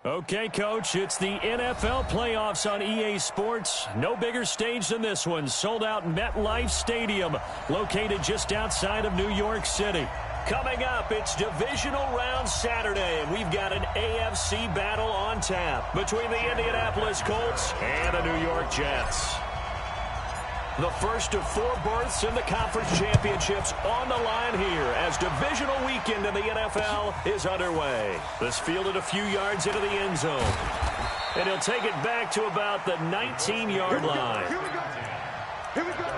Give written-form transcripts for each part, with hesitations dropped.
Okay, Coach, it's the NFL playoffs on EA Sports. No bigger stage than this one. Sold out MetLife Stadium, located just outside of New York City. Coming up, it's Divisional Round Saturday, and we've got an AFC battle on tap between the Indianapolis Colts and the New York Jets. The first of 4 berths in the conference championships on the line here as divisional weekend in the NFL is underway. This fielded a few yards into the end zone. And he'll take it back to about the 19-yard line. Here we go. Here we go.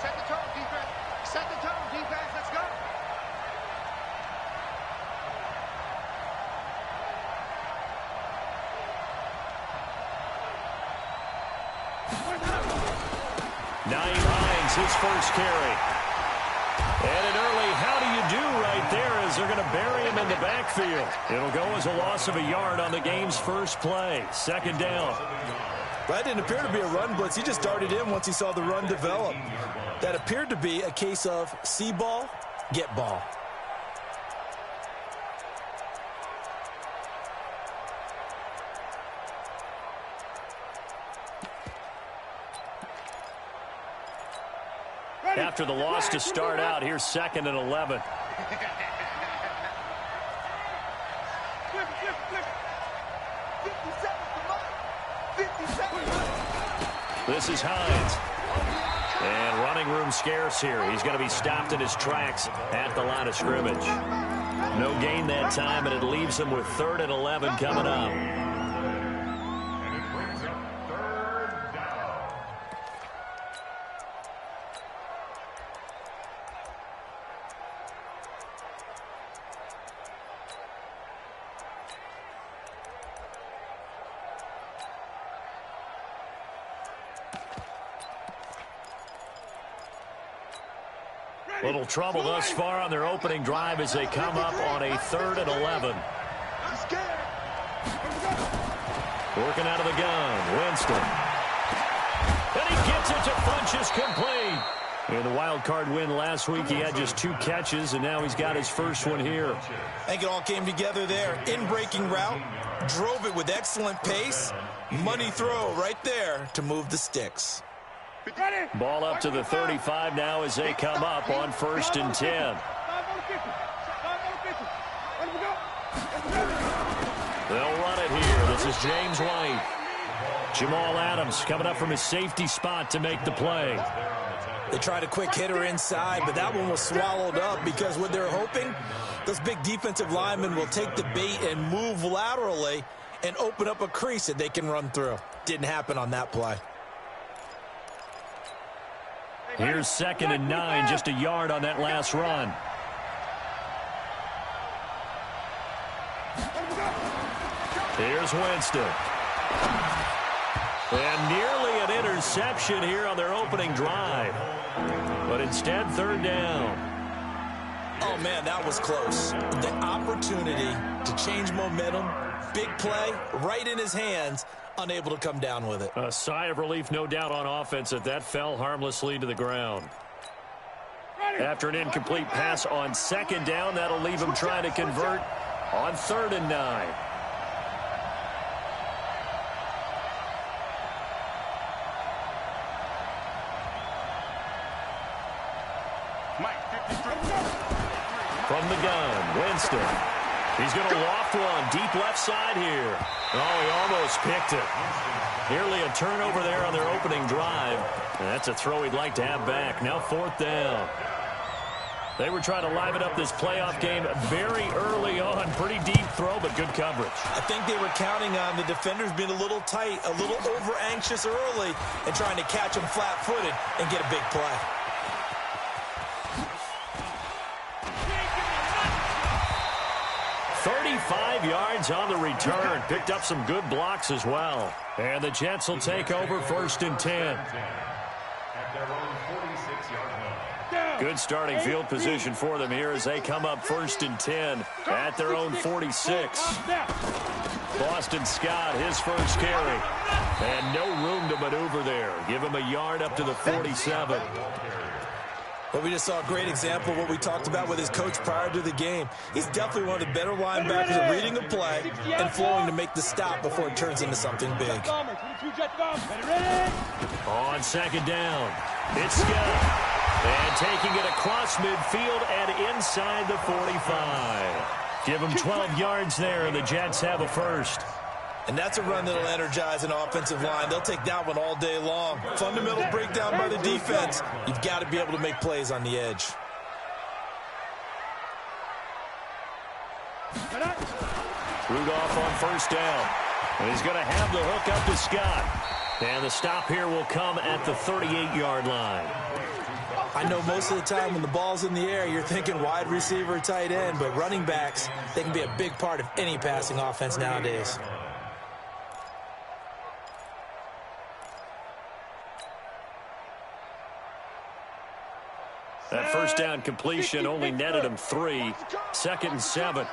Set the tone, defense. Set the tone, defense. Let's go. Naeem Hines, his first carry. And an early how do you do right there as they're going to bury him in the backfield. It'll go as a loss of a yard on the game's first play. Second down. That didn't appear to be a run blitz. He just darted in once he saw the run develop. That appeared to be a case of see ball, get ball. After the loss to start out, here's 2nd and 11. This is Hines. And running room scarce here. He's going to be stopped in his tracks at the line of scrimmage. No gain that time, and it leaves him with 3rd and 11 coming up. Little trouble thus far on their opening drive as they come up on a 3rd and 11. Working out of the gun, Winston. And he gets it to Funchess complete. In the wild card win last week, he had just 2 catches, and now he's got his first one here. I think it all came together there. In-breaking route, drove it with excellent pace. Money throw right there to move the sticks. Ball up to the 35 now as they come up on 1st and 10. They'll run it here. This is James White. Jamal Adams coming up from his safety spot to make the play. They tried a quick hitter inside, but that one was swallowed up because what they're hoping, those big defensive linemen will take the bait and move laterally and open up a crease that they can run through. Didn't happen on that play. Here's 2nd and 9, just a yard on that last run. Here's Winston. And nearly an interception here on their opening drive. But instead, 3rd down. Oh, man, that was close. The opportunity to change momentum, big play, right in his hands, unable to come down with it. A sigh of relief, no doubt, on offense that fell harmlessly to the ground. After an incomplete pass on 2nd down, that'll leave him trying to convert on 3rd and 9. From the gun, Winston. He's going to loft one deep left side here. Oh, he almost picked it. Nearly a turnover there on their opening drive. And that's a throw he'd like to have back. Now 4th down. They were trying to liven up this playoff game very early on. Pretty deep throw, but good coverage. I think they were counting on the defenders being a little tight, a little over-anxious early, and trying to catch them flat-footed and get a big play. 35 yards on the return. Picked up some good blocks as well. And the Jets will take over 1st and 10. At their own 46-yard line. Good starting field position for them here as they come up 1st and 10 at their own 46. Boston Scott, his first carry. And no room to maneuver there. Give him a yard up to the 47. Well, we just saw a great example of what we talked about with his coach prior to the game. He's definitely one of the better linebackers at reading a play and flowing to make the stop before it turns into something big. On 2nd down, it's Scott. And taking it across midfield and inside the 45. Give him 12 yards there, and the Jets have a first. And that's a run that'll energize an offensive line. They'll take that one all day long. Fundamental breakdown by the defense. You've got to be able to make plays on the edge. Rudolph on 1st down. And he's going to have the hook up to Scott. And the stop here will come at the 38-yard line. I know most of the time when the ball's in the air, you're thinking wide receiver, tight end, but running backs, they can be a big part of any passing offense nowadays. That 1st down completion only netted him 3. 2nd and 7.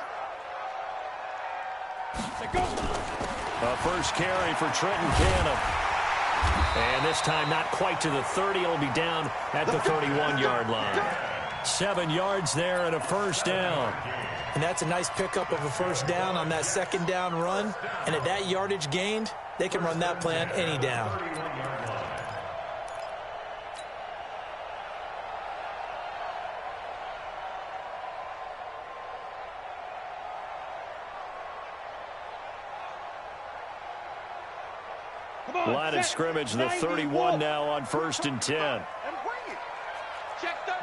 A first carry for Trenton Canham. And this time not quite to the 30. It'll be down at the 31-yard line. 7 yards there and a first down. And that's a nice pickup of a first down on that 2nd down run. And at that yardage gained, they can run that play on any down. Line of scrimmage, the 31 now on 1st and 10.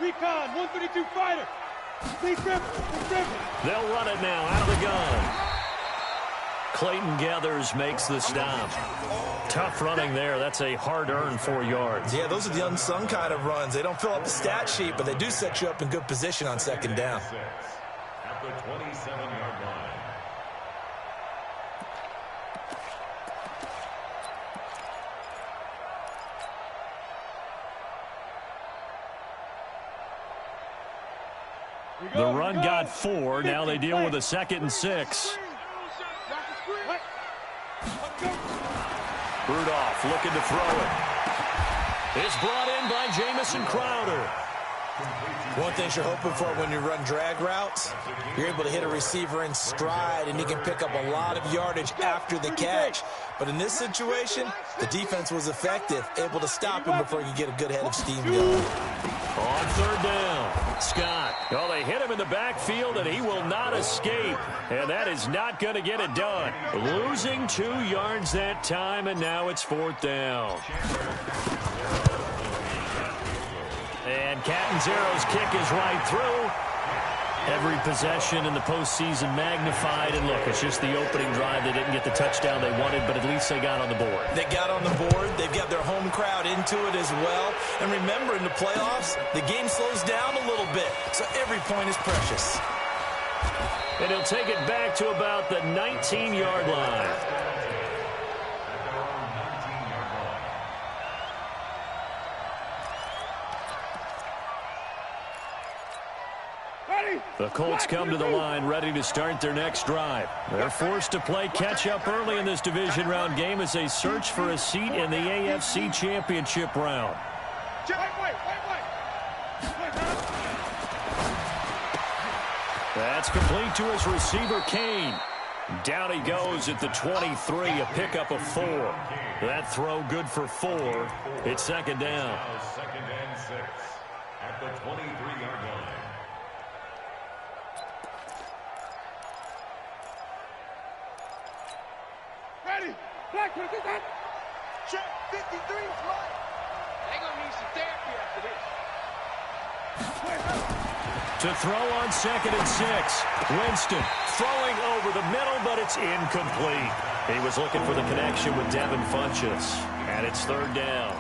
Recon, 132 fighter. They'll run it now out of the gun. Clayton Gathers makes the stop. Tough running there. That's a hard-earned 4 yards. Yeah, those are the unsung kind of runs. They don't fill up the stat sheet, but they do set you up in good position on 2nd down. At the 27-yard line. The run got 4. Now they deal with a 2nd and 6. Rudolph looking to throw it. It's brought in by Jamison Crowder. One thing you're hoping for when you run drag routes, you're able to hit a receiver in stride, and he can pick up a lot of yardage after the catch. But in this situation, the defense was effective, able to stop him before he could get a good head of steam going. On 3rd down, Scott. Well, they hit him in the backfield, and he will not escape. And that is not going to get it done. Losing 2 yards that time, and now it's 4th down. And Catanzaro's kick is right through. Every possession in the postseason magnified. And look, it's just the opening drive. They didn't get the touchdown they wanted, but at least they got on the board. They got on the board. They've got their home crowd into it as well. And remember, in the playoffs, the game slows down a little bit, so every point is precious. And he'll take it back to about the 19-yard line. The Colts come to the line ready to start their next drive. They're forced to play catch-up early in this division round game as they search for a seat in the AFC Championship round. That's complete to his receiver, Kane. Down he goes at the 23, a pickup of 4. That throw good for 4. It's 2nd down. 2nd and 6 at the 23-yard line. Black, check 53 is mine. They're going to need some therapy after this. To throw on 2nd and 6. Winston throwing over the middle, but it's incomplete. He was looking for the connection with Devin Funchess, and it's 3rd down.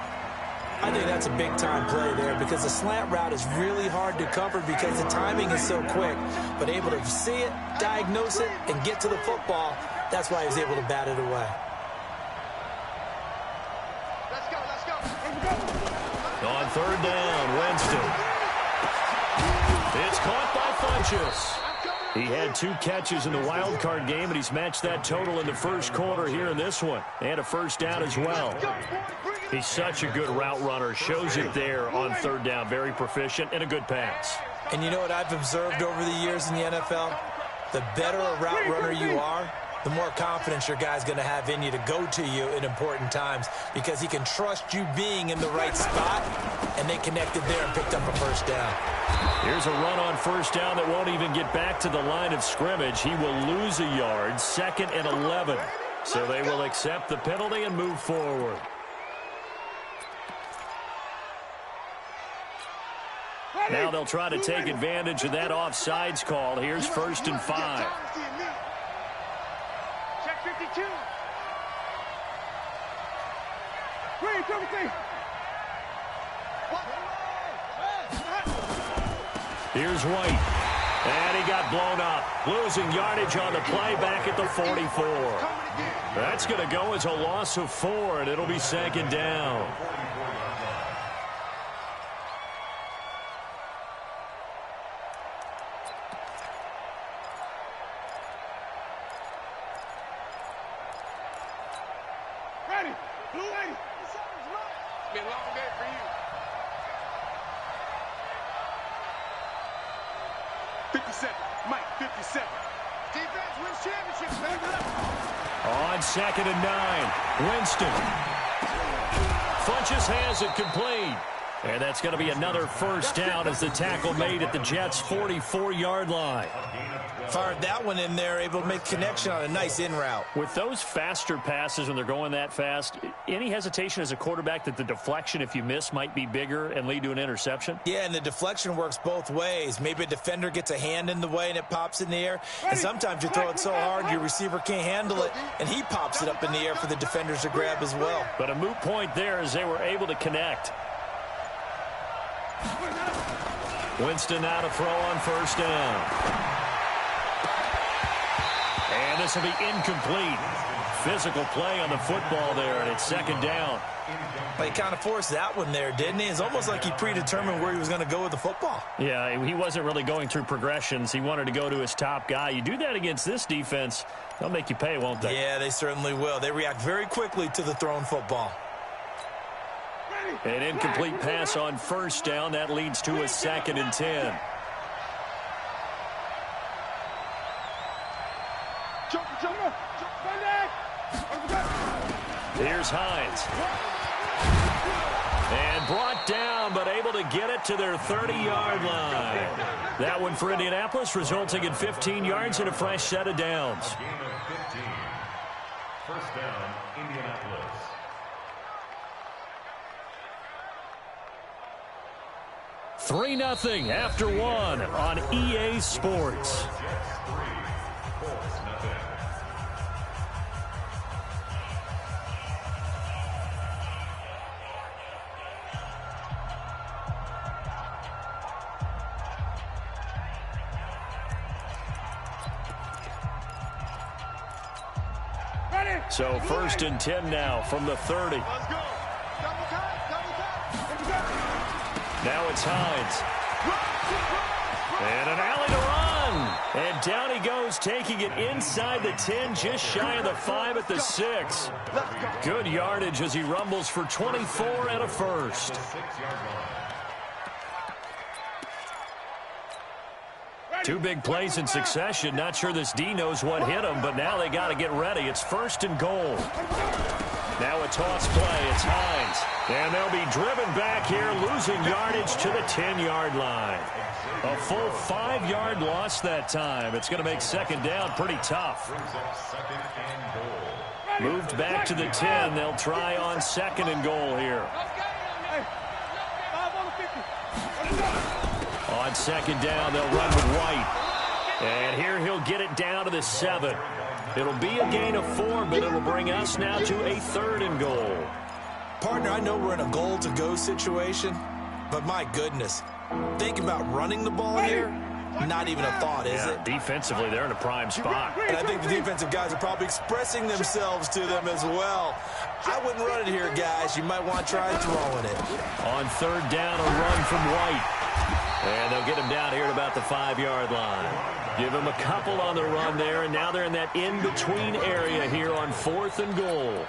I think that's a big-time play there because the slant route is really hard to cover because the timing is so quick. But able to see it, diagnose it, and get to the football, that's why he was able to bat it away. Let's go. On 3rd down, Winston. It's caught by Funchess. He had 2 catches in the wild card game, and he's matched that total in the first quarter here in this one. And a first down as well. He's such a good route runner. Shows it there on third down. Very proficient and a good pass. And you know what I've observed over the years in the NFL? The better a route runner you are, the more confidence your guy's going to have in you to go to you in important times, because he can trust you being in the right spot, and they connected there and picked up a first down. Here's a run on first down that won't even get back to the line of scrimmage. He will lose a yard, 2nd and 11. So they will accept the penalty and move forward. Now they'll try to take advantage of that offsides call. Here's 1st and 5. Check 52. Here's White. And he got blown up. Losing yardage on the play back at the 44. That's going to go as a loss of 4, and it'll be 2nd down. Ready. Blue lady. It's been a long day for you. 57. Mike, 57. Defense wins championships, baby. On 2nd and 9. Winston. Funchess has it complete. And that's going to be another first down as the tackle made at the Jets' 44-yard line. Fired that one in there, able to make connection on a nice in route. With those faster passes when they're going that fast, any hesitation as a quarterback that the deflection, if you miss, might be bigger and lead to an interception? Yeah, and the deflection works both ways. Maybe a defender gets a hand in the way and it pops in the air. And sometimes you throw it so hard your receiver can't handle it, and he pops it up in the air for the defenders to grab as well. But a moot point there as they were able to connect. Winston now to throw on first down. And this will be incomplete. Physical play on the football there, and it's 2nd down. He kind of forced that one there, didn't he? It's almost like he predetermined where he was going to go with the football. Yeah, he wasn't really going through progressions. He wanted to go to his top guy. You do that against this defense, they'll make you pay, won't they? Yeah, they certainly will. They react very quickly to the thrown football. An incomplete pass on first down. That leads to a 2nd and 10. Here's Hines. And brought down, but able to get it to their 30-yard line. That one for Indianapolis, resulting in 15 yards and a fresh set of downs. Gain of 15. First down, Indianapolis. 3-0 after 1 on EA Sports. Jets 3, Colts nothing. So 1st and 10 now from the 30. Let's go. Double time. Now it's Hines. And an alley to run. And down he goes, taking it inside the 10, just shy of the 5 at the 6. Good yardage as he rumbles for 24 and a first. 6-yard line. 2 big plays in succession. Not sure this D knows what hit him, but now they got to get ready. It's 1st and goal. Now a toss play. It's Hines. And they'll be driven back here, losing yardage to the 10-yard line. A full 5-yard loss that time. It's going to make 2nd down pretty tough. Brings up 2nd and goal. Moved back to the 10. They'll try on 2nd and goal here. On 2nd down, they'll run with White. And here he'll get it down to the 7. It'll be a gain of 4, but it'll bring us now to a 3rd and goal. Partner, I know we're in a goal-to-go situation, but my goodness, think about running the ball here, not even a thought, is it? Defensively, they're in a prime spot. And I think the defensive guys are probably expressing themselves to them as well. I wouldn't run it here, guys. You might want to try throwing it. On 3rd down, a run from White. And they'll get him down here at about the 5-yard line. Give him a couple on the run there, and now they're in that in-between area here on 4th and goal.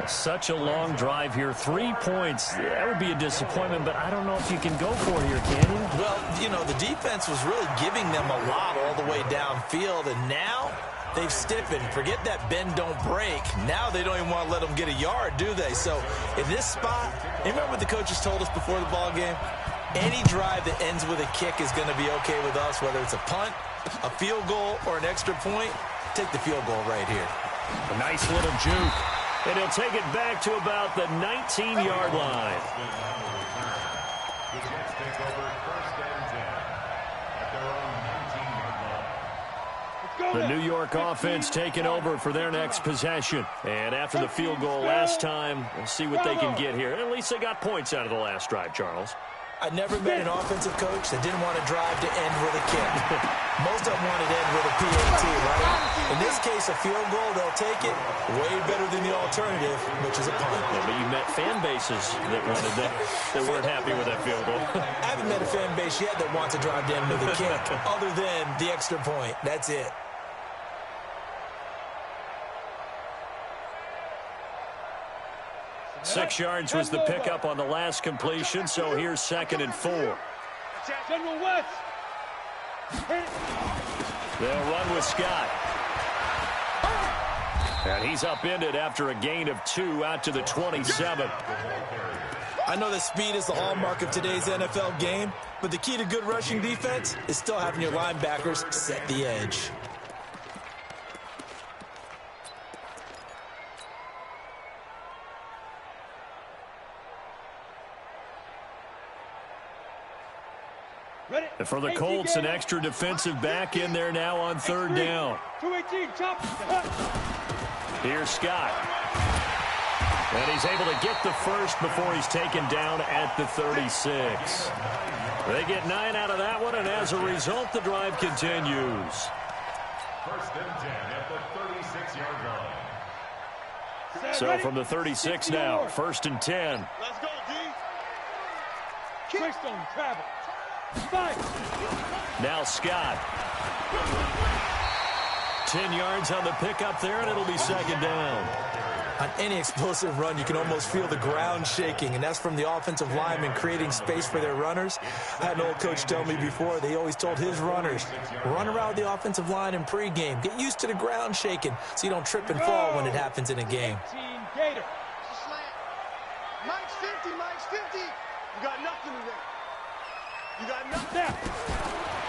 Such a long drive here. 3 points. That would be a disappointment, but I don't know if you can go for it here, can you? Well, you know, the defense was really giving them a lot all the way downfield, and now they've stiffened. Forget that bend, don't break. Now they don't even want to let them get a yard, do they? So in this spot, you remember what the coaches told us before the ball game? Any drive that ends with a kick is going to be okay with us, whether it's a punt, a field goal, or an extra point. Take the field goal right here. A nice little juke. And he'll take it back to about the 19-yard line. The Jets take over 1st and 10 at their own 19-yard line. The New York offense taking over for their next possession. And after the field goal last time, we'll see what they can get here. At least they got points out of the last drive, Charles. I never met an offensive coach that didn't want to drive to end with a kick. Most of them wanted to end with a PAT, right? In this case, a field goal, they'll take it. Way better than the alternative, which is a punt. Yeah, but you met fan bases that wanted that weren't happy with that field goal. I haven't met a fan base yet that wants to drive to end with a kick, other than the extra point. That's it. Six yards was the pickup on the last completion, so here's 2nd and 4. General West. They'll run with Scott. And he's upended after a gain of 2 out to the 27. I know that speed is the hallmark of today's NFL game, but the key to good rushing defense is still having your linebackers set the edge. And for the Colts, an extra defensive back in there now on 3rd down. 218, chop. Here's Scott. And he's able to get the first before he's taken down at the 36. They get 9 out of that one, and as a result, the drive continues. 1st and 10 at the 36-yard line. So from the 36 now, 1st and 10. Let's go, D. Keystone travel. 5. Now Scott. 10 yards on the pickup there, and it'll be 2nd down. On any explosive run, you can almost feel the ground shaking, and that's from the offensive linemen creating space for their runners. I had an old coach tell me before, they always told his runners, run around the offensive line in pregame. Get used to the ground shaking so you don't trip and fall when it happens in a game. Gator. Mike's 50, Mike's 50. You got nothing today. You got nothing.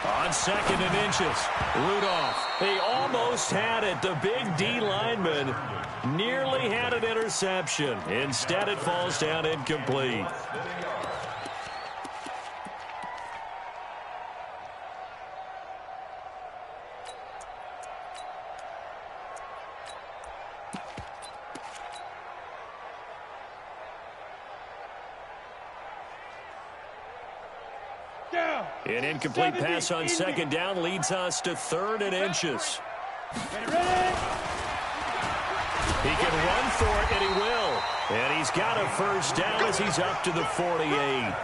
On 2nd and inches, Rudolph. He almost had it. The big D lineman nearly had an interception. Instead, it falls down incomplete. An incomplete pass on 2nd down leads us to 3rd and inches. He can run for it, and he will. And he's got a 1st down as he's up to the 48.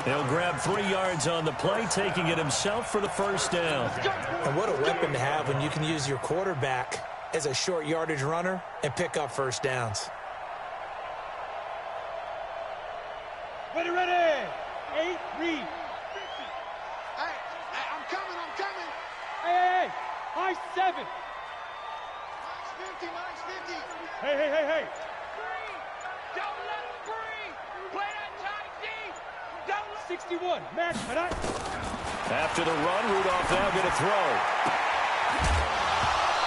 He'll grab 3 yards on the play, taking it himself for the 1st down. And what a weapon to have when you can use your quarterback as a short yardage runner and pick up 1st downs. Ready. 8, read. I'm coming. Hey. High 7. Mike's 50. Hey. Don't let him breathe. Play that tight D. Don't let 61. Max, After the run, Rudolph now going to throw.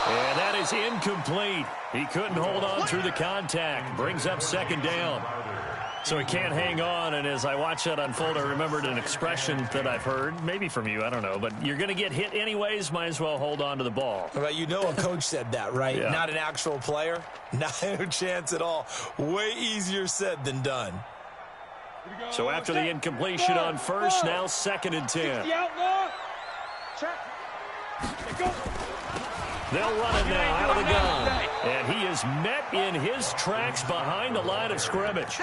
And that is incomplete. He couldn't hold on through the contact. Brings up 2nd down. So he can't hang on, and as I watch that unfold, I remembered an expression that I've heard, maybe from you, I don't know, but you're going to get hit anyways, might as well hold on to the ball. Well, you know a coach said that, right? Yeah. Not an actual player. Not a chance at all. Way easier said than done. So after the incompletion on 1st, now 2nd and 10. The outlaw. Check. Go. They'll run it now out of the gun. And he is met in his tracks behind the line of scrimmage.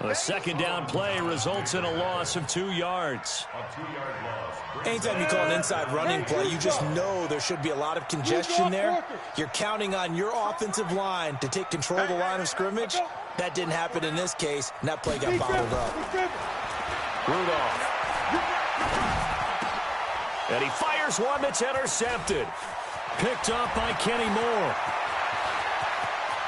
A second down play results in a loss of 2 yards. A 2-yard loss. Anytime you call an inside running play, you just know there should be a lot of congestion there. You're counting on your offensive line to take control of the line of scrimmage. That didn't happen in this case, and that play got bottled up. Rudolph. And he fires one that's intercepted. Picked up by Kenny Moore.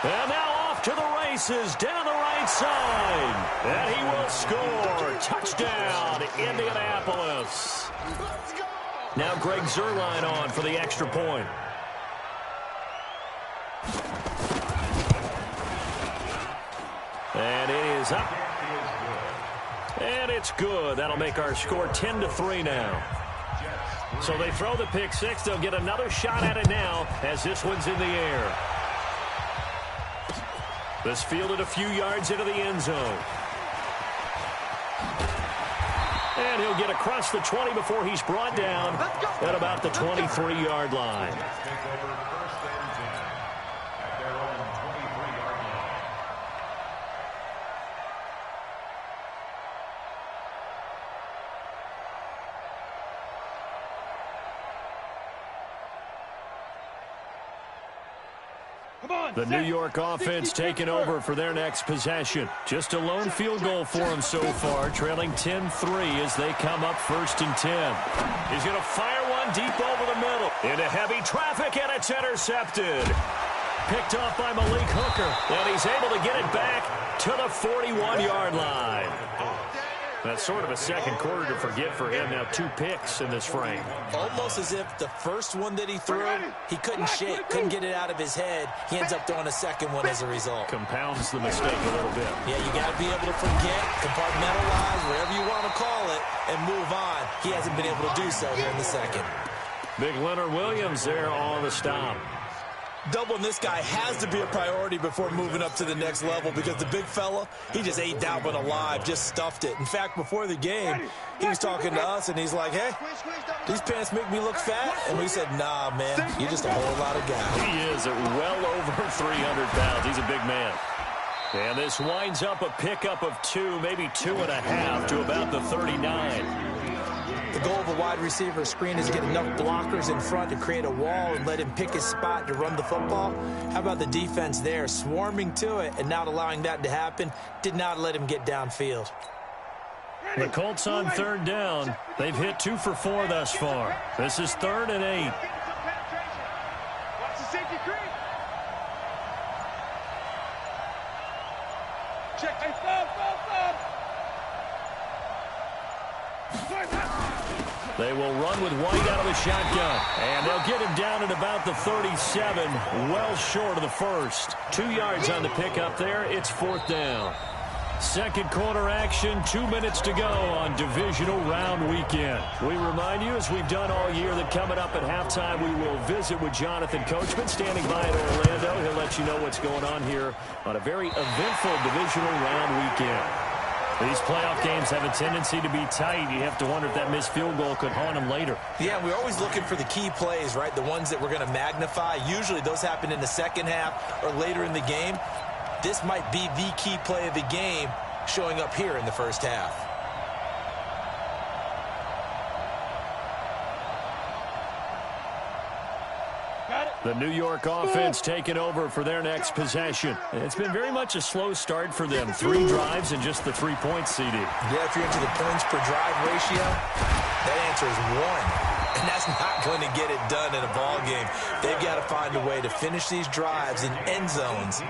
And now off to the races down the right side. And he will score. Touchdown, Indianapolis. Now Greg Zuerlein on for the extra point. And it is up. And it's good. That'll make our score 10-3 now. So they throw the pick six. They'll get another shot at it now as this one's in the air. This fielded a few yards into the end zone. And he'll get across the 20 before he's brought down at about the 23-yard line. The New York offense taking over for their next possession. Just a lone field goal for them so far, trailing 10-3 as they come up 1st and 10. He's going to fire one deep over the middle. Into heavy traffic, and it's intercepted. Picked off by Malik Hooker, and he's able to get it back to the 41-yard line. That's sort of a second quarter to forget for him. Now 2 picks in this frame. Almost as if the first one that he threw, he couldn't shake, couldn't get it out of his head. He ends up throwing a second one as a result. Compounds the mistake a little bit. Yeah, you got to be able to forget, compartmentalize, whatever you want to call it, and move on. He hasn't been able to do so here in the second. Big Leonard Williams there on the stop. Doubling this guy has to be a priority before moving up to the next level because the big fella, he just ate that one alive, just stuffed it. In fact, before the game, he was talking to us, and he's like, hey, these pants make me look fat? And we said, nah, man, you're just a whole lot of guy. He is at well over 300 pounds. He's a big man. And this winds up a pickup of 2, maybe 2.5 to about the 39. The goal of a wide receiver screen is to get enough blockers in front to create a wall and let him pick his spot to run the football. How about the defense there, swarming to it and not allowing that to happen? Did not let him get downfield. The Colts on 3rd down. They've hit 2 for 4 thus far. This is 3rd and 8. Watch the safety creep. Check. Hey, stop. They will run with White out of the shotgun. And they'll get him down at about the 37, well short of the first. 2 yards on the pickup there. It's 4th down. Second quarter action, 2 minutes to go on Divisional Round weekend. We remind you, as we've done all year, that coming up at halftime, we will visit with Jonathan Coachman standing by in Orlando. He'll let you know what's going on here on a very eventful Divisional Round weekend. These playoff games have a tendency to be tight. You have to wonder if that missed field goal could haunt them later. Yeah, we're always looking for the key plays, right? The ones that we're going to magnify. Usually those happen in the second half or later in the game. This might be the key play of the game showing up here in the first half. The New York offense taking over for their next possession. It's been very much a slow start for them. 3 drives and just the 3 points, CD. Yeah, if you're into the points per drive ratio, that answer is 1. And that's not going to get it done in a ball game. They've got to find a way to finish these drives in end zones,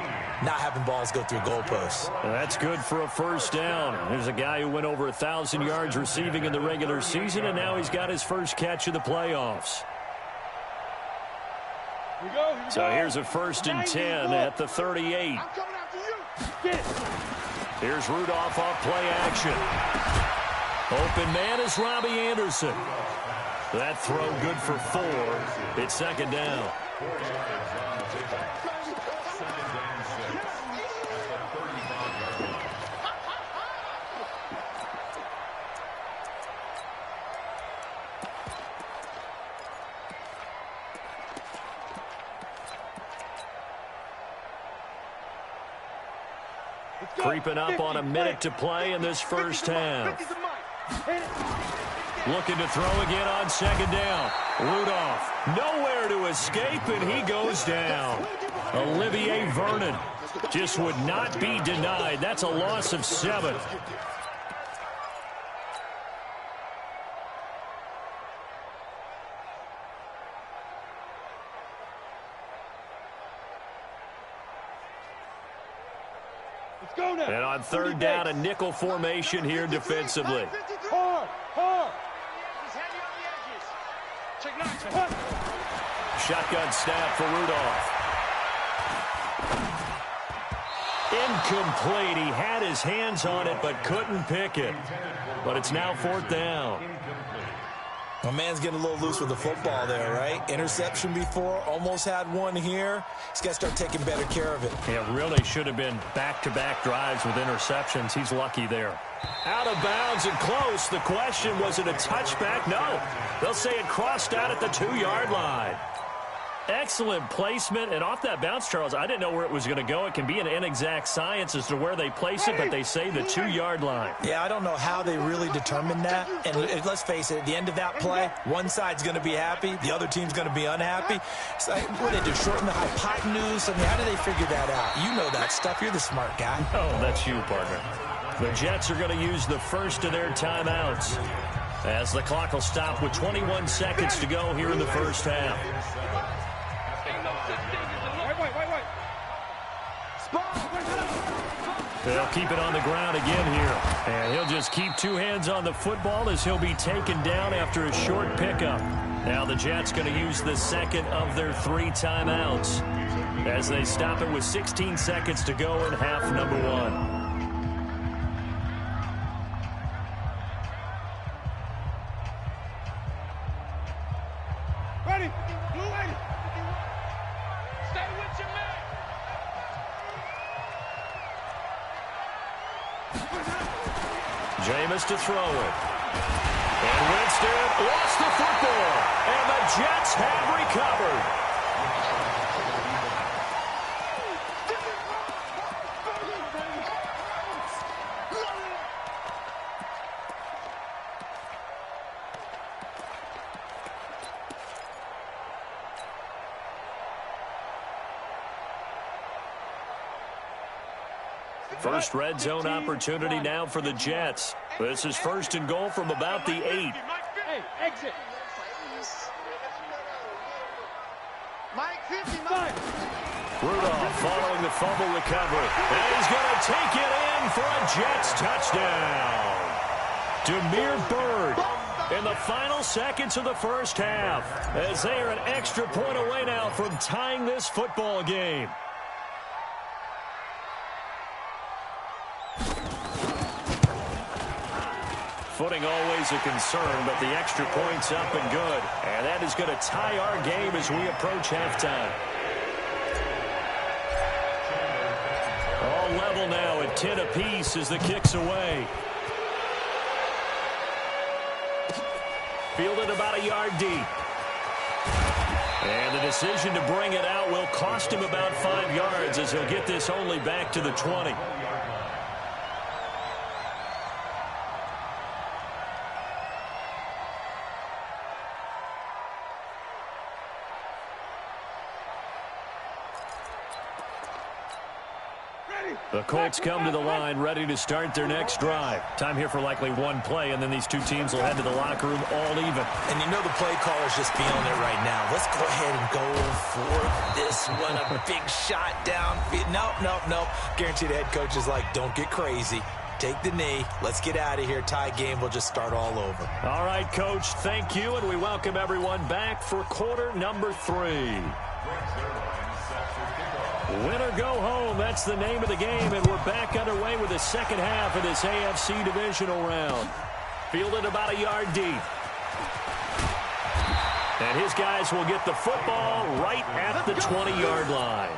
not having balls go through goalposts. Well, that's good for a first down. There's a guy who went over 1,000 yards receiving in the regular season, and now he's got his first catch of the playoffs. So here's a 1st and 10 at the 38. Here's Rudolph off play action. Open man is Robbie Anderson. That throw good for 4. It's 2nd down. Creeping up on a minute to play in this first half. Looking to throw again on second down. Rudolph nowhere to escape, and he goes down. Olivier Vernon just would not be denied. That's a loss of 7. And on third down, a nickel formation here defensively. Shotgun snap for Rudolph. Incomplete. He had his hands on it but couldn't pick it. But it's now 4th down. My man's getting a little loose with the football there, right? Interception before, almost had one here. He's got to start taking better care of it. Yeah, really should have been back-to-back drives with interceptions. He's lucky there. Out of bounds and close. The question, was it a touchback? No. They'll say it crossed out at the 2-yard line. Excellent placement, and off that bounce, Charles, I didn't know where it was going to go. It can be an inexact science as to where they place it, but they say the 2-yard line. Yeah, I don't know how they really determined that. And let's face it, at the end of that play, one side's going to be happy, the other team's going to be unhappy. It's like, what did they do, shorten the hypotenuse? I mean, how do they figure that out? You know that stuff. You're the smart guy. Oh, that's you, partner. The Jets are going to use the first of their timeouts as the clock will stop with 21 seconds to go here in the first half. They'll keep it on the ground again here. And he'll just keep 2 hands on the football as he'll be taken down after a short pickup. Now the Jets going to use the second of their 3 timeouts as they stop it with 16 seconds to go in half number 1. Jameis to throw it. And Winston lost the football. And the Jets have recovered. First red zone opportunity now for the Jets. This is 1st and goal from about the 8. Hey, exit. Rudolph following the fumble recovery. And he's going to take it in for a Jets touchdown. Damiere Byrd in the final seconds of the first half as they are an extra point away now from tying this football game. Footing always a concern, but the extra point's up and good. And that is going to tie our game as we approach halftime. All level now at 10 apiece as the kick's away. Fielded about a yard deep. And the decision to bring it out will cost him about 5 yards as he'll get this only back to the 20. The Colts come to the line, ready to start their next drive. Time here for likely one play, and then these two teams will head to the locker room all even. And you know the play caller's just feeling it right now. Let's go ahead and go for this one. A big shot down. Nope. Guarantee the head coach is like, don't get crazy. Take the knee. Let's get out of here. Tie game. We'll just start all over. All right, Coach. Thank you, and we welcome everyone back for quarter number 3. Win or go home, that's the name of the game, and we're back underway with the second half of this AFC Divisional Round. Fielded about a yard deep. And his guys will get the football right at the 20-yard line.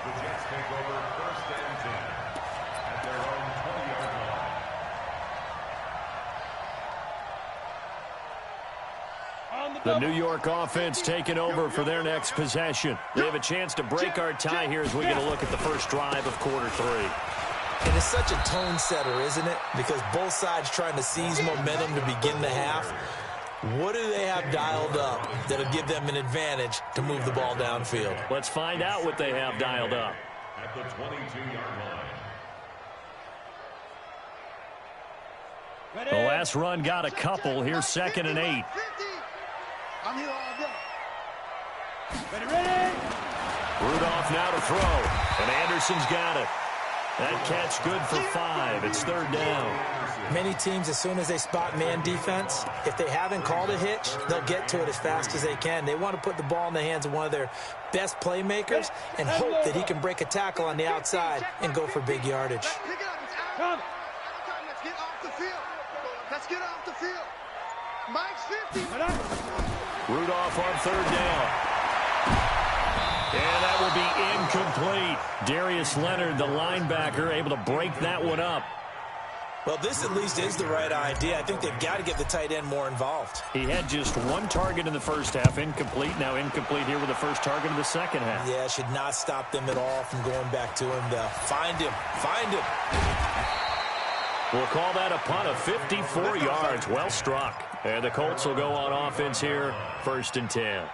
The New York offense taking over for their next possession. They have a chance to break our tie here as we get a look at the first drive of quarter 3. And it's such a tone setter, isn't it? Because both sides trying to seize momentum to begin the half. What do they have dialed up that'll give them an advantage to move the ball downfield? Let's find out what they have dialed up. At the 22-yard line. The last run got a couple. Here's 2nd and 8. I'm here all day. Ready? Rudolph now to throw. And Anderson's got it. That catch good for 5. It's 3rd down. Many teams, as soon as they spot man defense, if they haven't called a hitch, they'll get to it as fast as they can. They want to put the ball in the hands of one of their best playmakers and hope that he can break a tackle on the outside and go for big yardage. Come. Let's get off the field. Let's get off the field. Mike's 50. Rudolph on 3rd down. And that will be incomplete. Darius Leonard, the linebacker, able to break that one up. Well, this at least is the right idea. I think they've got to get the tight end more involved. He had just 1 target in the first half, incomplete. Now incomplete here with the first target of the second half. Yeah, should not stop them at all from going back to him to find him. Find him. We'll call that a punt of 54 yards. Well struck. And the Colts will go on offense here, 1st and 10.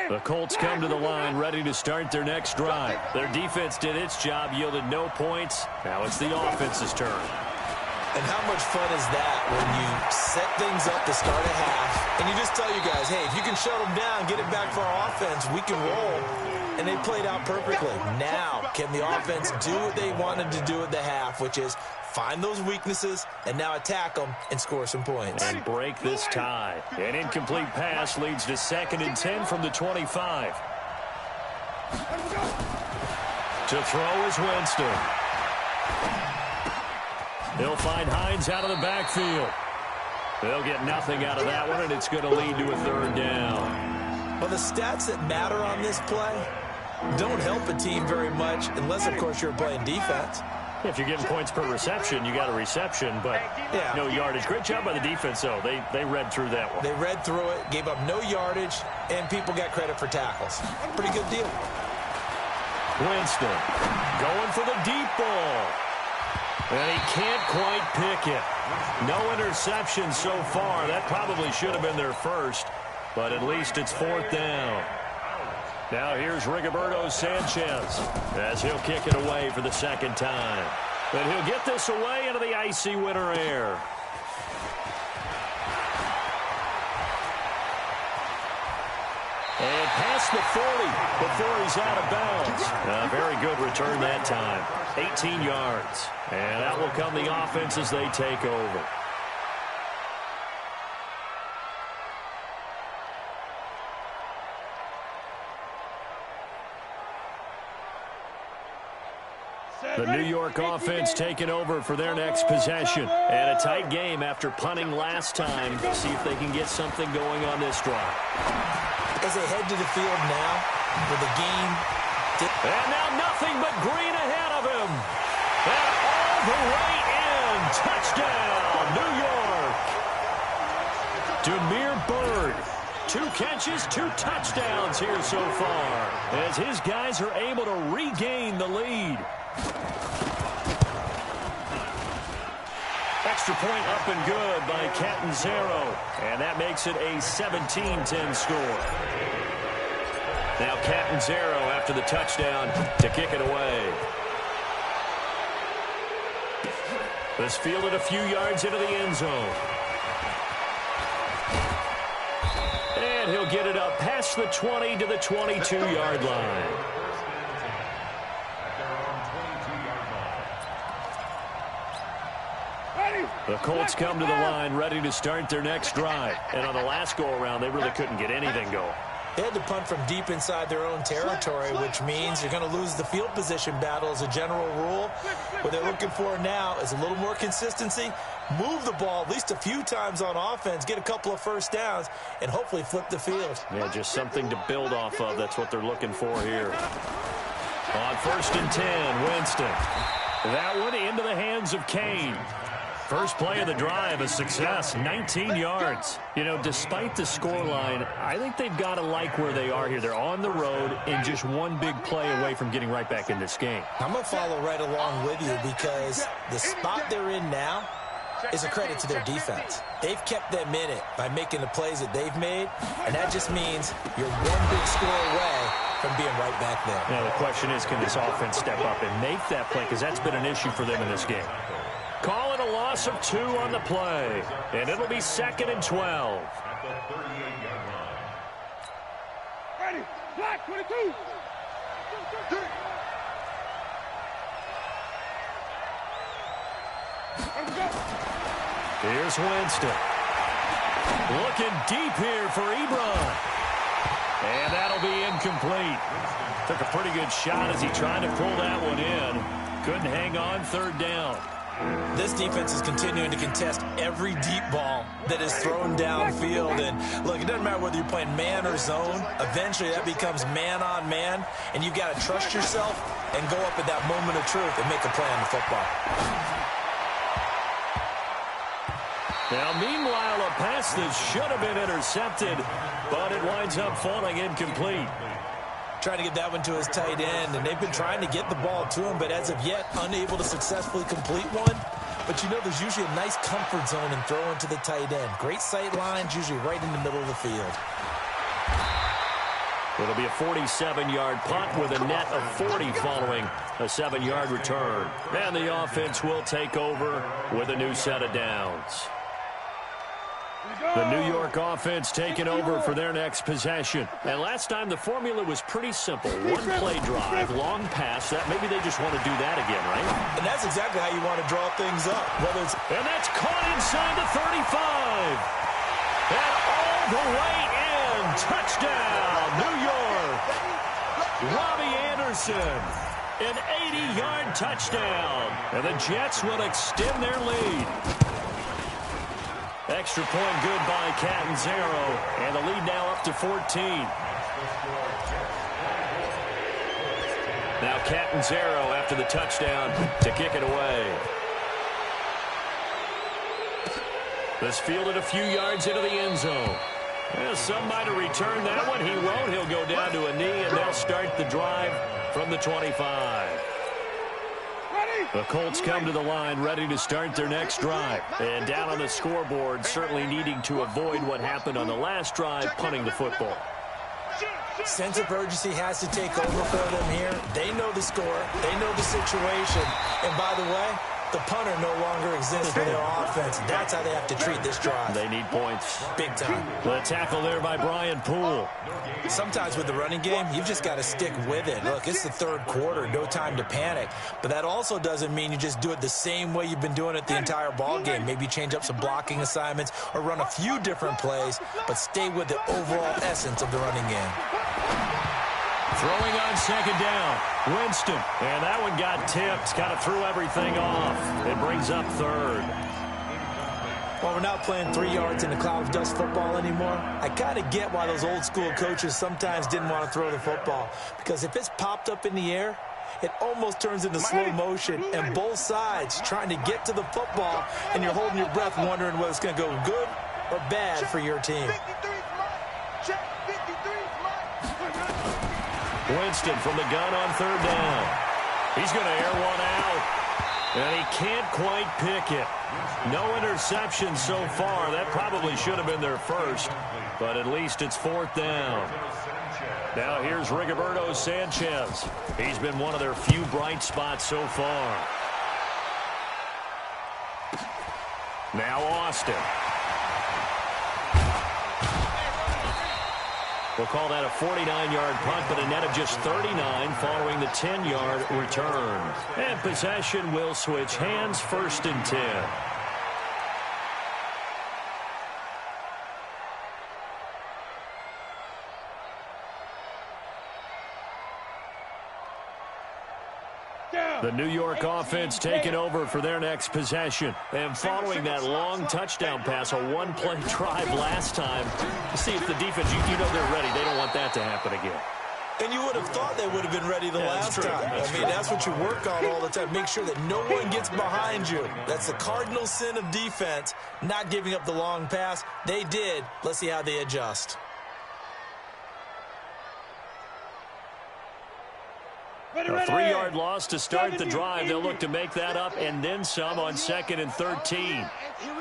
The Colts come to the line ready to start their next drive. Their defense did its job, yielded no points. Now it's the offense's turn. And how much fun is that when you set things up to start a half and you just tell you guys, hey, if you can shut them down, get it back for our offense, we can roll. And they played out perfectly. Now, can the offense do what they wanted to do at the half, which is find those weaknesses and now attack them and score some points. And break this tie. An incomplete pass leads to 2nd and 10 from the 25. To throw is Winston. He'll find Hines out of the backfield. They'll get nothing out of that one, and it's going to lead to a 3rd down. Well, the stats that matter on this play don't help a team very much unless, of course, you're playing defense. If you're getting points per reception, you got a reception, but no yardage. Great job by the defense, though. They read through that one. They read through it, gave up no yardage, and people got credit for tackles. Pretty good deal. Winston going for the deep ball. And he can't quite pick it. No interception so far. That probably should have been their first, but at least it's 4th down. Now here's Rigoberto Sanchez as he'll kick it away for the 2nd time. And he'll get this away into the icy winter air. And past the 40 before he's out of bounds. A very good return that time. 18 yards. And that will come the offense as they take over. The New York offense taking over for their next possession. And a tight game after punting last time. See if they can get something going on this drive. As they head to the field now with the game. And now nothing but green ahead of him. And all the way in. Touchdown, New York. Demir Bird. 2 catches, 2 touchdowns here so far. As his guys are able to regain the lead. Extra point up and good by Catanzaro. And that makes it a 17-10 score. Now Catanzaro after the touchdown to kick it away. This fielded a few yards into the end zone. And he'll get it up past the 20 to the 22-yard line. The Colts come to the line ready to start their next drive. And on the last go-around, they really couldn't get anything going. They had to punt from deep inside their own territory, which means you're going to lose the field position battle as a general rule. What they're looking for now is a little more consistency, move the ball at least a few times on offense, get a couple of first downs, and hopefully flip the field. Yeah, just something to build off of. That's what they're looking for here. On 1st and 10, Winston. That one into the hands of Kane. First play of the drive, a success, 19 yards. You know, despite the scoreline, I think they've got to like where they are here. They're on the road and just one big play away from getting right back in this game. I'm going to follow right along with you because the spot they're in now is a credit to their defense. They've kept them in it by making the plays that they've made, and that just means you're one big score away from being right back there. Now, the question is, can this offense step up and make that play? Because that's been an issue for them in this game. Calling a loss of 2 on the play, and it'll be 2nd and 12. At the 38-yard line. Ready, black 22. Let's go. Here's Winston. Looking deep here for Ebron. And that'll be incomplete. Took a pretty good shot as he tried to pull that one in. Couldn't hang on, 3rd down. This defense is continuing to contest every deep ball that is thrown downfield. And, look, it doesn't matter whether you're playing man or zone. Eventually, that becomes man-on-man, and you've got to trust yourself and go up at that moment of truth and make a play on the football. Now, meanwhile, a pass that should have been intercepted, but it winds up falling incomplete. Trying to get that one to his tight end, and they've been trying to get the ball to him, but as of yet, unable to successfully complete one. But you know, there's usually a nice comfort zone in throwing to the tight end. Great sight lines, usually right in the middle of the field. It'll be a 47-yard punt with a net of 40 following a 7-yard return. And the offense will take over with a new set of downs. The New York offense taking over for their next possession. And last time the formula was pretty simple. One play drive, long pass. That maybe they just want to do that again, right? And that's exactly how you want to draw things up. And that's caught inside the 35. And all the way in. Touchdown, New York. Robbie Anderson. An 80-yard touchdown. And the Jets will extend their lead. Extra point good by Catanzaro, and the lead now up to 14. Now Catanzaro after the touchdown to kick it away. This fielded a few yards into the end zone. Well, some might have returned that one. He won't. He'll go down to a knee, and they'll start the drive from the 25. The Colts come to the line ready to start their next drive. And down on the scoreboard, certainly needing to avoid what happened on the last drive, punting the football. Sense of urgency has to take over for them here. They know the score. They know the situation. And by the way, the punter no longer exists for their offense. That's how they have to treat this drive. They need points. Big time. The tackle there by Brian Poole. Sometimes with the running game, you've just got to stick with it. Look, it's the 3rd quarter, no time to panic. But that also doesn't mean you just do it the same way you've been doing it the entire ball game. Maybe change up some blocking assignments or run a few different plays, but stay with the overall essence of the running game. Throwing on 2nd down, Winston. And that one got tipped, kind of threw everything off. It brings up 3rd. Well, we're not playing 3 yards in a cloud of dust football anymore. I kind of get why those old school coaches sometimes didn't want to throw the football. Because if it's popped up in the air, it almost turns into slow motion. And both sides trying to get to the football, and you're holding your breath wondering whether it's going to go good or bad for your team. Winston from the gun on 3rd down. He's going to air one out. And he can't quite pick it. No interception so far. That probably should have been their first. But at least it's 4th down. Now here's Rigoberto Sanchez. He's been one of their few bright spots so far. Now Austin. We'll call that a 49-yard punt, but a net of just 39 following the 10-yard return. And possession will switch hands, 1st and 10. The New York offense taking over for their next possession. And following that long touchdown pass, a one-play drive last time, to see if the defense, you know they're ready. They don't want that to happen again. And you would have thought they would have been ready the last time. I mean, that's what you work on all the time. Make sure that no one gets behind you. That's the cardinal sin of defense, not giving up the long pass. They did. Let's see how they adjust. A 3-yard loss to start the drive. They'll look to make that up and then some on 2nd and 13. Here we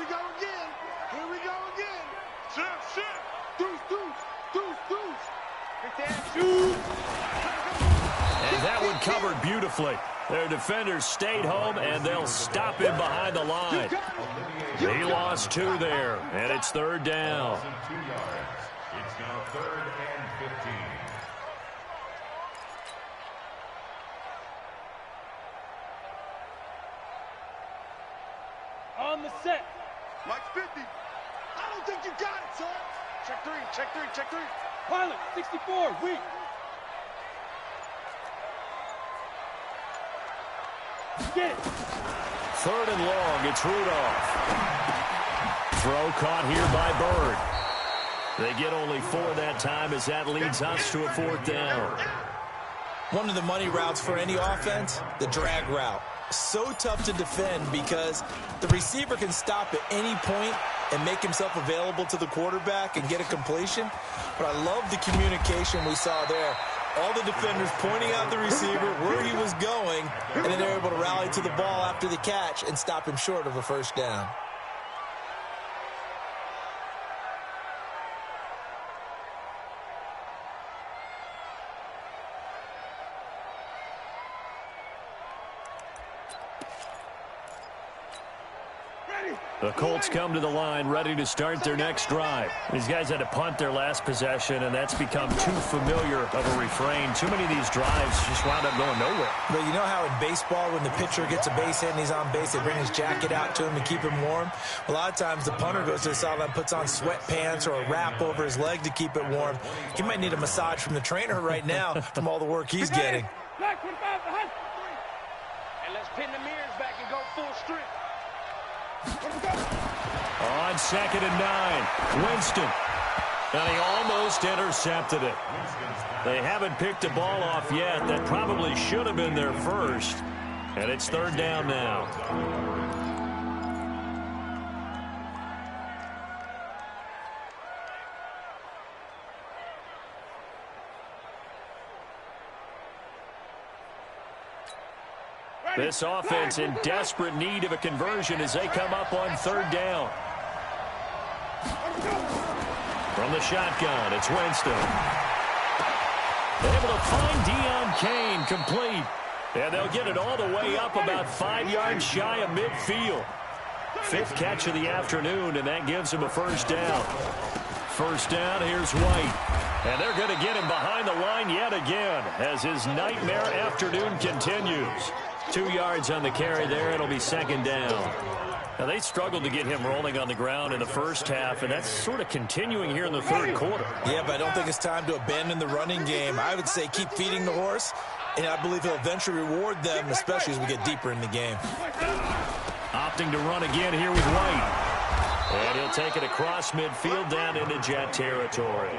go again. Here we go again. Shift. Deuce. And that one covered beautifully. Their defenders stayed home, and they'll stop him behind the line. He lost 2 there, and it's 3rd down. 2 yards. It's now 3rd and 15. On the set. Mike 50. I don't think you got it, son. Check three. Pilot, 64, weak. Get it. 3rd and long, it's Rudolph. Throw caught here by Bird. They get only 4 that time as that leads us to a 4th down. One of the money routes for any offense, the drag route. So tough to defend because the receiver can stop at any point and make himself available to the quarterback and get a completion. But I love the communication we saw there. All the defenders pointing out the receiver where he was going, and then they're able to rally to the ball after the catch and stop him short of a 1st down. The Colts come to the line ready to start their next drive. These guys had to punt their last possession, and that's become too familiar of a refrain. Too many of these drives just wound up going nowhere. But you know how in baseball, when the pitcher gets a base hit and he's on base, they bring his jacket out to him to keep him warm? A lot of times the punter goes to the sideline, puts on sweatpants or a wrap over his leg to keep it warm. He might need a massage from the trainer right now from all the work he's getting. Black 25 behind. And let's pin the mirrors back and go full strength. On 2nd and 9, Winston. And he almost intercepted it. They haven't picked a ball off yet. That probably should have been their first. And it's 3rd down now. This offense in desperate need of a conversion as they come up on 3rd down. From the shotgun, it's Winston. Able to find Deion Kane, complete. And they'll get it all the way up about 5 yards shy of midfield. 5th catch of the afternoon, and that gives him a 1st down. 1st down, here's White. And they're going to get him behind the line yet again as his nightmare afternoon continues. 2 yards on the carry there. It'll be 2nd down. Now, they struggled to get him rolling on the ground in the 1st half, and that's sort of continuing here in the 3rd quarter. Yeah, but I don't think it's time to abandon the running game. I would say keep feeding the horse, and I believe he'll eventually reward them, especially as we get deeper in the game. Opting to run again here with White. And he'll take it across midfield down into Jet territory.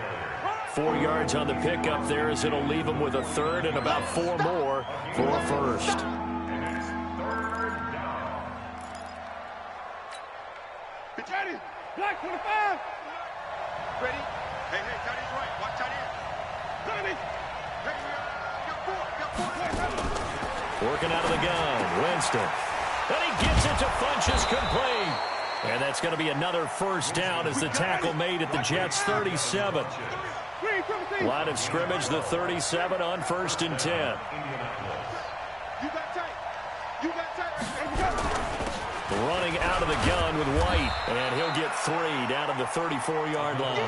4 yards on the pickup there as it'll leave him with a 3rd and about 4 more for a 1st. Ready. Black 25. Ready? Hey, tight end's right. Watch tight end. Ready. Got 4. Working out of the gun, Winston. And he gets it to Funchess, complete. And that's going to be another 1st down as the tackle made at the Jets' 37. Line of scrimmage, the 37 on 1st and 10. You got tight. Running out of the gun with White, and he'll get 3 down at the 34-yard line.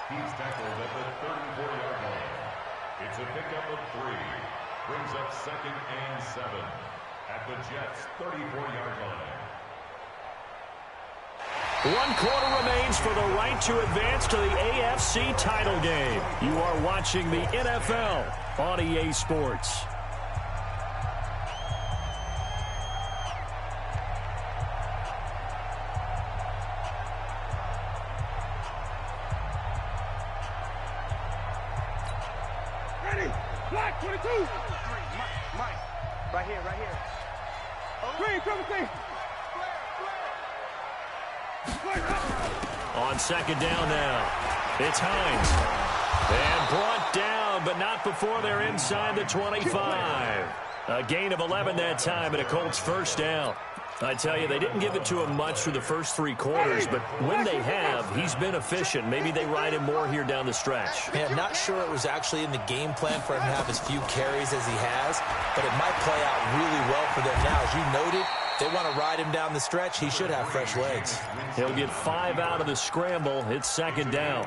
He's tackled at the 34-yard line. It's a pickup of 3. Brings up 2nd and 7 at the Jets' 34-yard line. 1 quarter remains for the right to advance to the AFC title game. You are watching the NFL on EA Sports. Black 22. Mike. Right here. Green, triple team. On second down now, it's Hines. And brought down, but not before they're inside the 25. A gain of 11 that time, and a Colts first down. I tell you, they didn't give it to him much through the first 3 quarters, but when they have, he's been efficient. Maybe they ride him more here down the stretch. Yeah, I'm not sure it was actually in the game plan for him to have as few carries as he has, but it might play out really well for them now. As you noted, they want to ride him down the stretch. He should have fresh legs. He'll get 5 out of the scramble. It's second down.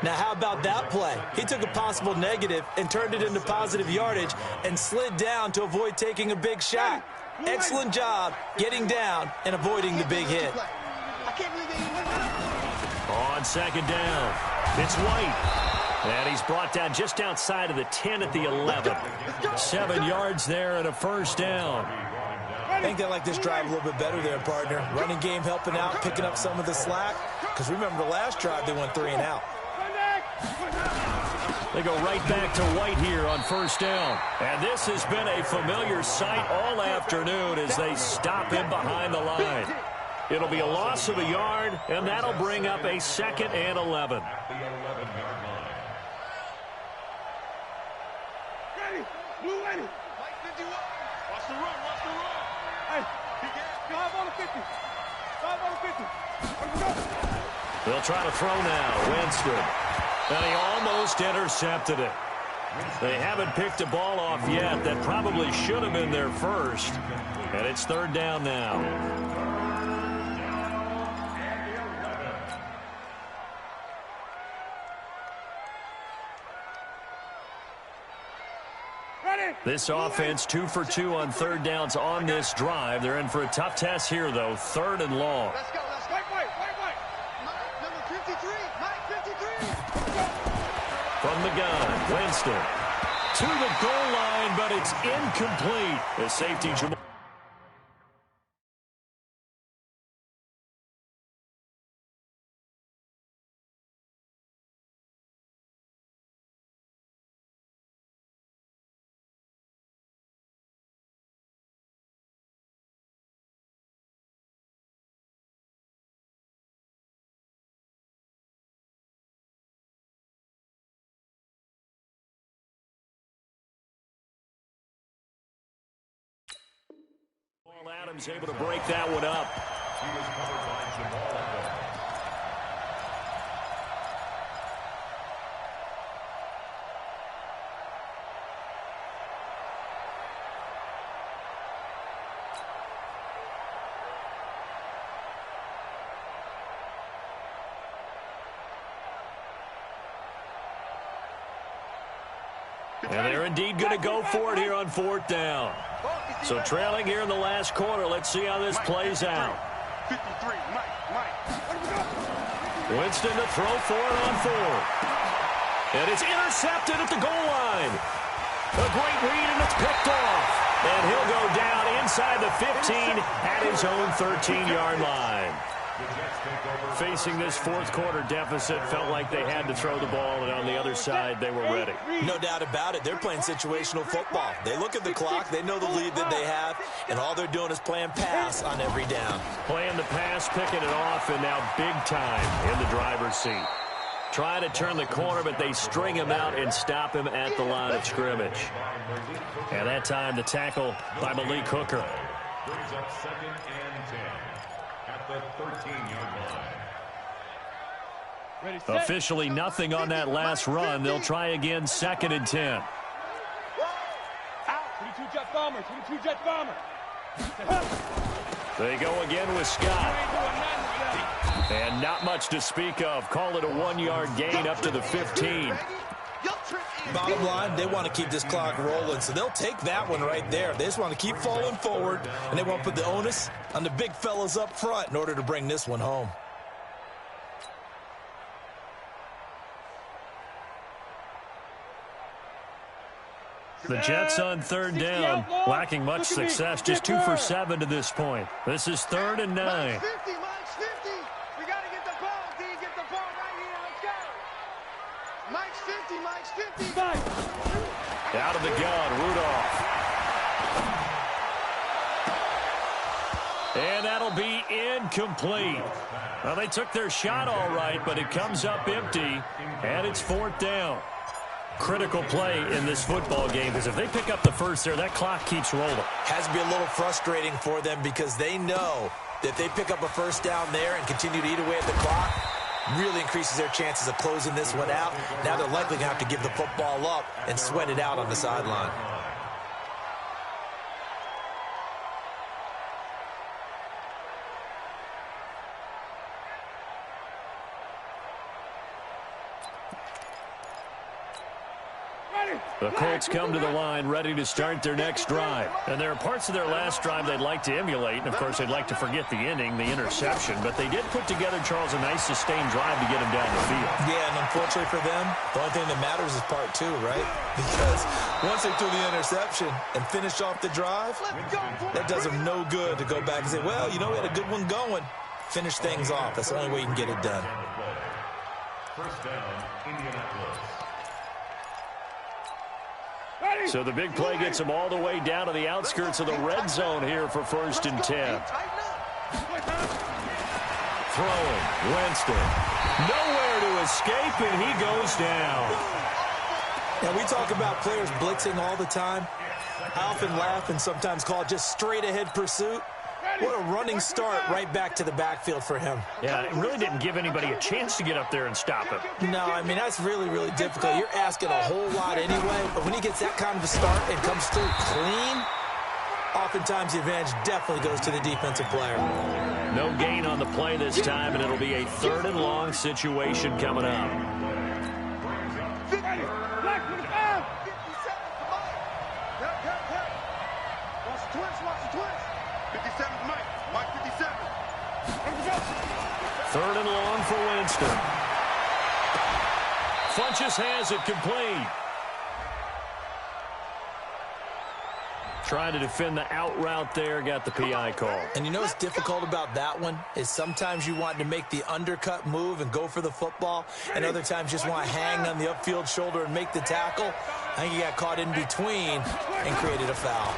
Now, how about that play? He took a possible negative and turned it into positive yardage and slid down to avoid taking a big shot. Excellent job getting down and avoiding the big hit. On second down, it's White. And he's brought down just outside of the 10 at the 11. 7 yards there and a first down. I think they like this drive a little bit better there, partner. Running game helping out, picking up some of the slack. Because remember the last drive, they went 3 and out. They go right back to White here on first down. And this has been a familiar sight all afternoon as they stop him behind the line. It'll be a loss of a yard, and that'll bring up a 2nd and 11. At the 11-yard line. Ready. Blue ready. Mike 51. Watch the run. Hey, 5 on the 50. 5 on the 50. Let's go. They'll try to throw now. Winston. And he almost intercepted it. They haven't picked a ball off yet. That probably should have been their first. And it's third down now. This offense 2 for 2 on third downs on this drive. They're in for a tough test here, though. 3rd and long. Let's go. White. Mike, number 53. Mike 53. From the gun, Winston to the goal line, but it's incomplete. The safety, Jamal. Adams able to break that one up. He was covered by Jamal Adams. And they're indeed going to go for it here on 4th down. So trailing here in the last quarter. Let's see how this plays out. 53. Mike. Winston to throw for it on 4th. And it's intercepted at the goal line. A great read, and it's picked off. And he'll go down inside the 15 at his own 13-yard line. Facing this 4th quarter deficit, felt like they had to throw the ball, and on the other side, they were ready. No doubt about it. They're playing situational football. They look at the clock. They know the lead that they have, and all they're doing is playing pass on every down. Playing the pass, picking it off, and now big time in the driver's seat. Trying to turn the corner, but they string him out and stop him at the line of scrimmage. And that time, the tackle by Malik Hooker. Brings up 2nd and 10 at the 13-yard line. Ready, set. Officially nothing on that last run. They'll try again, 2nd and 10. Out. 22 jet bomber. 22 jet bomber. They go again with Scott. And not much to speak of. Call it a 1-yard gain up to the 15. Bottom line, they want to keep this clock rolling, so they'll take that one right there. They just want to keep falling forward, and they want to put the onus on the big fellas up front in order to bring this one home. The Jets on 3rd down, lacking much success, just 2 for 7 to this point. This is 3rd and 9. Mike's 50. We got to get the ball, D. Get the ball right here. Let's go. Mike's 50. Out of the gun, Rudolph. And that'll be incomplete. Well, they took their shot all right, but it comes up empty, and it's 4th down. Critical play in this football game, because if they pick up the first there, that clock keeps rolling. Has to be a little frustrating for them because they know that they pick up a first down there and continue to eat away at the clock, really increases their chances of closing this one out. Now they're likely going to have to give the football up and sweat it out on the sideline. The Colts come to the line ready to start their next drive. And there are parts of their last drive they'd like to emulate. And, of course, they'd like to forget the ending, the interception. But they did put together, Charles, a nice sustained drive to get them down the field. Yeah, and unfortunately for them, the only thing that matters is part 2, right? Because once they threw the interception and finished off the drive, that does them no good to go back and say, well, you know, we had a good one going. Finish things off. That's the only way you can get it done. First down, Indianapolis. So the big play gets them all the way down to the outskirts of the red zone here for 1st and 10. Throwing, Winston. Nowhere to escape, and he goes down. Now, we talk about players blitzing all the time. I often laugh and sometimes call it just straight-ahead pursuit. What a running start right back to the backfield for him. Yeah, it really didn't give anybody a chance to get up there and stop him. No, I mean, that's really, really difficult. You're asking a whole lot anyway, but when he gets that kind of a start and comes through clean, oftentimes the advantage definitely goes to the defensive player. No gain on the play this time, and it'll be a 3rd and long situation coming up. Third and long for Winston. Funches has it complete. Trying to defend the out route there, got the PI call. And you know what's difficult about that one is sometimes you want to make the undercut move and go for the football, and other times just want to hang on the upfield shoulder and make the tackle. I think he got caught in between and created a foul.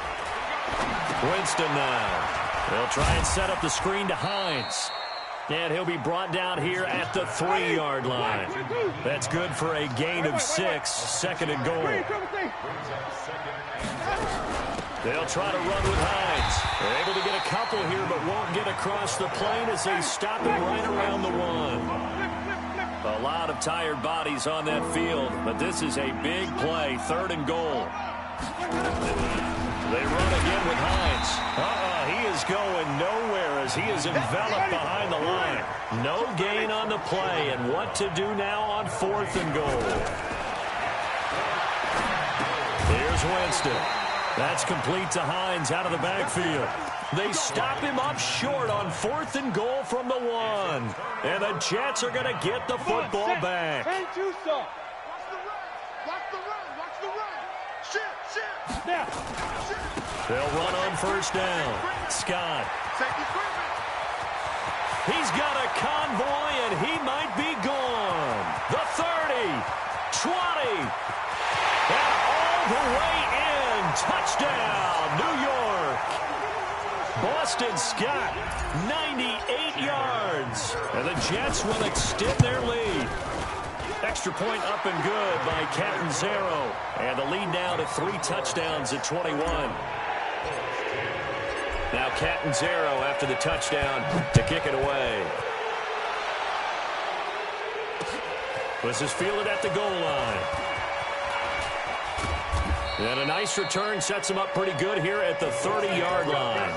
Winston now. They'll try and set up the screen to Hines. And he'll be brought down here at the 3-yard line. That's good for a gain of 6, 2nd and goal. They'll try to run with Hines. They're able to get a couple here, but won't get across the plane as they stop him right around the 1. A lot of tired bodies on that field, but this is a big play, 3rd and goal. They run again with Hines. He is going nowhere as he is enveloped behind the line. No gain on the play, and what to do now on 4th and goal. Here's Winston. That's complete to Hines out of the backfield. They stop him up short on 4th and goal from the 1. And the Jets are going to get the football back. They'll run on 1st down. Scott. He's got a convoy, and he might be gone. The 30, 20, and all the way in. Touchdown, New York. Boston Scott, 98 yards. And the Jets will extend their lead. Extra point up and good by Catanzaro. And the lead now to 3 touchdowns at 21. Now Catanzaro after the touchdown to kick it away. This is fielded at the goal line. And a nice return sets him up pretty good here at the 30-yard line.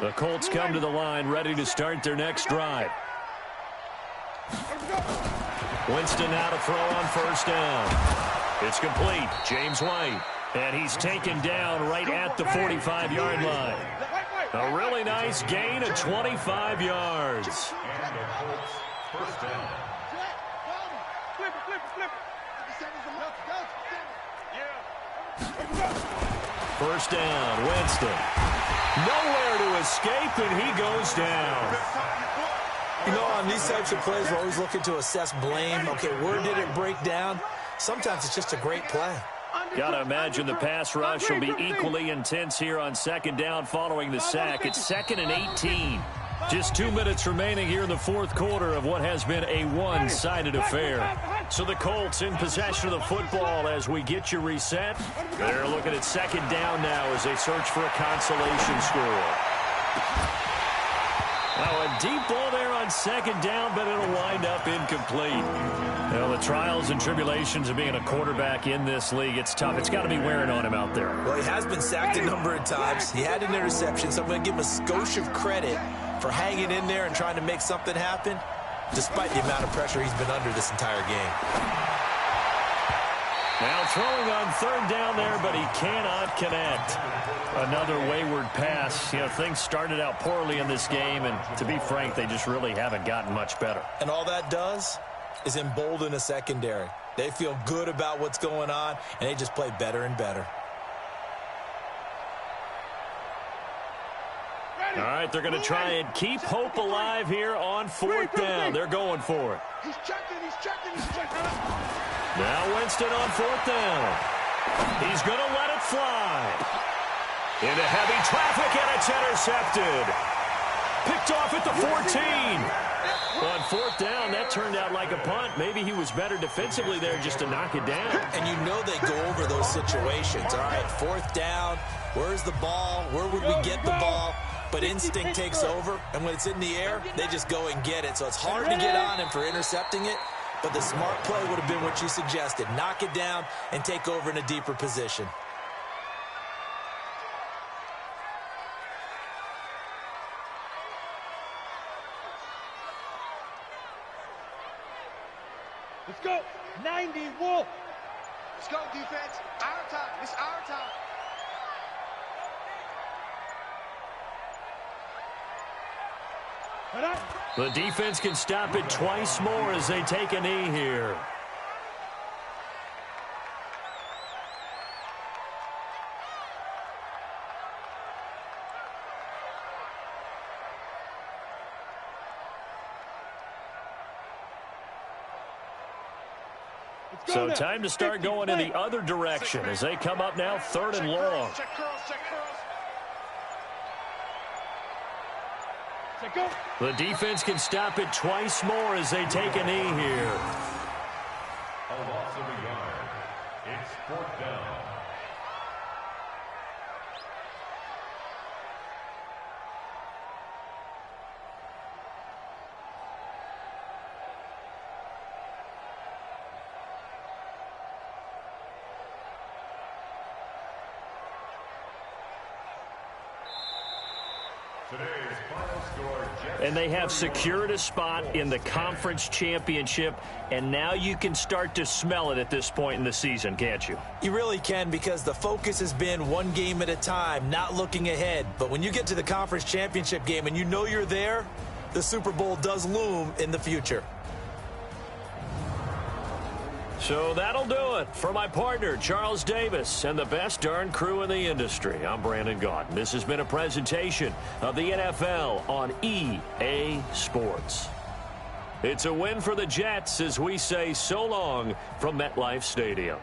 The Colts come to the line ready to start their next drive. Winston now to throw on 1st down. It's complete. James White. And he's taken down right at the 45-yard line. A really nice gain of 25 yards. And the Colts, 1st down. Flip it. Yeah. First down, Winston. Nowhere to escape, and he goes down. You know, on these types of plays, we're always looking to assess blame. Okay, where did it break down? Sometimes it's just a great play. Got to imagine the pass rush will be equally intense here on second down following the sack. It's 2nd and 18. Just 2 minutes remaining here in the fourth quarter of what has been a one-sided affair. So the Colts in possession of the football as we get you reset. They're looking at second down now as they search for a consolation score. Now a deep ball there on second down, but it'll wind up incomplete. Well, the trials and tribulations of being a quarterback in this league, it's tough. It's got to be wearing on him out there. Well, he has been sacked a number of times. He had an interception, so I'm going to give him a skosh of credit for hanging in there and trying to make something happen, despite the amount of pressure he's been under this entire game. Now throwing on third down there, but he cannot connect. Another wayward pass. You know, things started out poorly in this game, and to be frank, they just really haven't gotten much better. And all that does is embolden a secondary. They feel good about what's going on, and they just play better and better. All right, they're going to try and keep hope alive here on fourth down. They're going for it. He's checking, he's checking, he's checking. Now Winston on fourth down. He's going to let it fly. Into heavy traffic, and it's intercepted. Picked off at the 14. On fourth down, that turned out like a punt. Maybe he was better defensively there just to knock it down. And you know they go over those situations. All right, fourth down, where's the ball? Where would we get the ball? But instinct takes over, and when it's in the air, they just go and get it. So it's hard to get on him for intercepting it, but the smart play would have been what you suggested. Knock it down and take over in a deeper position. Let's go. 90, Wolf. Let's go, defense. Our time. It's our time. The defense can stop it twice more as they take a knee here. So time to start going in the other direction as they come up now 3rd and long. Check curls, check curls. The defense can stop it twice more as they take a knee here. A loss of a yard. It's 4th down. And they have secured a spot in the conference championship, and now you can start to smell it at this point in the season, can't you? You really can, because the focus has been one game at a time, not looking ahead. But when you get to the conference championship game and you know you're there, the Super Bowl does loom in the future. So that'll do it for my partner, Charles Davis, and the best darn crew in the industry. I'm Brandon Gaudin. This has been a presentation of the NFL on EA Sports. It's a win for the Jets as we say so long from MetLife Stadium.